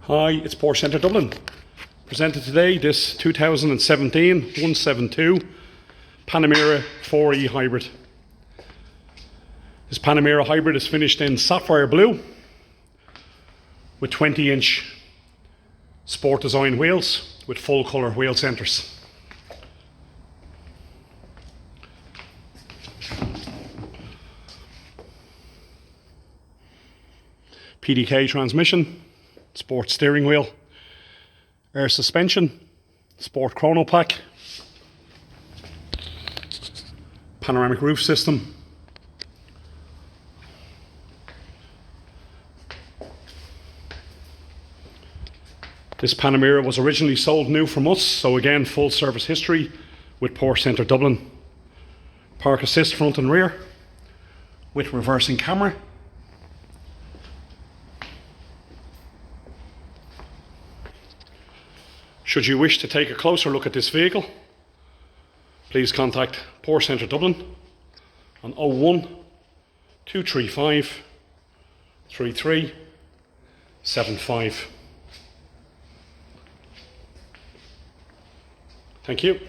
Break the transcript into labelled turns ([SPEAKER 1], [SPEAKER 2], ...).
[SPEAKER 1] Hi, it's Porsche Centre Dublin. Presented today this 2017 172 Panamera 4E Hybrid. This Panamera Hybrid is finished in Sapphire Blue with 20-inch SportDesign wheels with full colour wheel centres. PDK transmission, sport steering wheel, air suspension, sport chrono pack, panoramic roof system, this Panamera was originally sold new from us, so again full service history with Porsche Centre Dublin. ParkAssist front and rear with reversing camera. Should you wish to take a closer look at this vehicle, please contact Porsche Centre Dublin on 01 235 3375. Thank you.